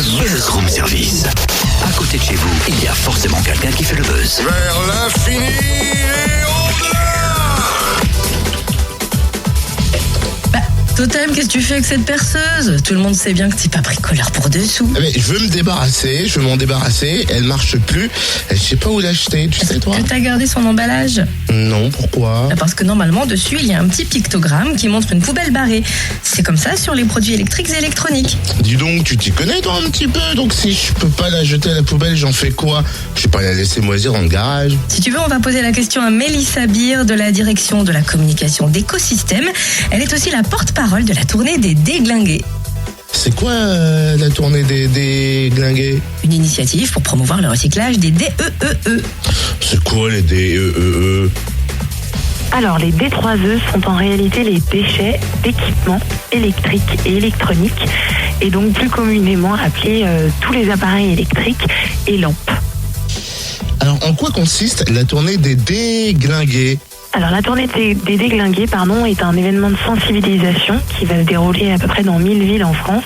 Le Buzz Room Service. À côté de chez vous, il y a forcément quelqu'un qui fait le buzz. Vers l'infini et au-delà. Totem, qu'est-ce que tu fais avec cette perceuse? Tout le monde sait bien que t'es pas bricoleur pour dessous. Mais je veux m'en débarrasser, elle marche plus, je sais pas où l'acheter, tu sais toi? Que t'as gardé son emballage? Non, pourquoi? Parce que normalement, dessus, il y a un petit pictogramme qui montre une poubelle barrée. C'est comme ça sur les produits électriques et électroniques. Dis donc, tu t'y connais toi un petit peu, donc si je peux pas la jeter à la poubelle, j'en fais quoi? Je vais pas la laisser moisir dans le garage. Si tu veux, on va poser la question à Mélissa Beer de la direction de la communication d'écosystème. Elle est aussi la porte-parole de la tournée des Déglingués. C'est quoi la tournée des Déglingués? Une initiative pour promouvoir le recyclage des DEEE. C'est quoi les DEEE? Alors, les D3E sont en réalité les déchets d'équipements électriques et électroniques, et donc plus communément appelés tous les appareils électriques et lampes. Alors, en quoi consiste la tournée des Déglingués? Alors, la tournée des Déglingués, est un événement de sensibilisation qui va se dérouler à peu près dans 1000 villes en France.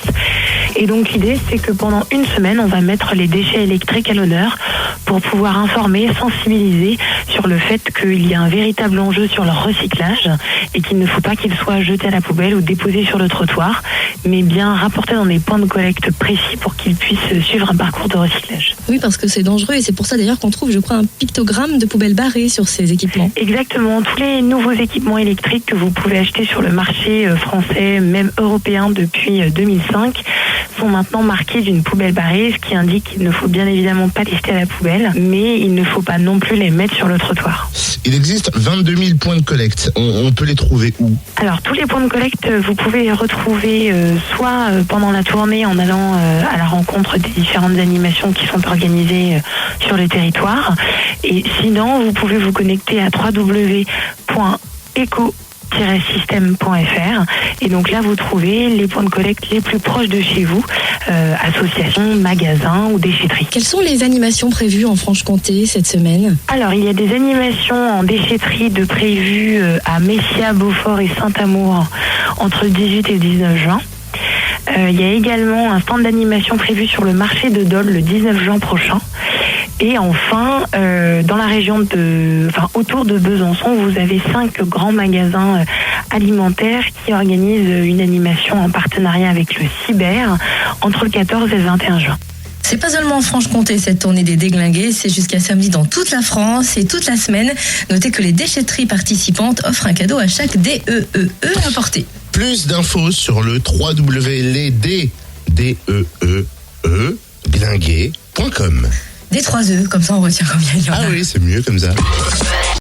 Et donc, l'idée, c'est que pendant une semaine, on va mettre les déchets électriques à l'honneur pour pouvoir informer, sensibiliser sur le fait qu'il y a un véritable enjeu sur leur recyclage et qu'il ne faut pas qu'ils soient jetés à la poubelle ou déposés sur le trottoir, mais bien rapportés dans des points de collecte précis pour qu'ils puissent suivre un parcours de recyclage. Oui, parce que c'est dangereux et c'est pour ça d'ailleurs qu'on trouve, je crois, un pictogramme de poubelle barrée sur ces équipements. Exactement. Tous les nouveaux équipements électriques que vous pouvez acheter sur le marché français, même européen depuis 2005, sont maintenant marqués d'une poubelle barrée, ce qui indique qu'il ne faut bien évidemment pas les jeter à la poubelle, mais il ne faut pas non plus les mettre sur le trottoir. Il existe 22 000 points de collecte. On peut les trouver où? Alors, tous les points de collecte, vous pouvez les retrouver soit pendant la tournée en allant à la rencontre des différentes animations qui sont organisées sur le territoire. Et sinon, vous pouvez vous connecter à www.eco-système.fr et donc là vous trouvez les points de collecte les plus proches de chez vous, associations, magasins ou déchetteries. Quelles sont les animations prévues en Franche-Comté cette semaine? Alors il y a des animations en déchetterie de prévues à Messia, Beaufort et Saint-Amour entre le 18 et le 19 juin. Il y a également un stand d'animation prévu sur le marché de Dole le 19 juin prochain. Et enfin, dans la région autour de Besançon, vous avez 5 grands magasins alimentaires qui organisent une animation en partenariat avec le Cyber entre le 14 et le 21 juin. C'est pas seulement en Franche-Comté cette tournée des Déglingués, c'est jusqu'à samedi dans toute la France et toute la semaine. Notez que les déchetteries participantes offrent un cadeau à chaque DEEE apporté. Plus d'infos sur le www.lesdlingués.com. Des 3 E, comme ça on retient combien il y en a. Ah oui, c'est mieux comme ça.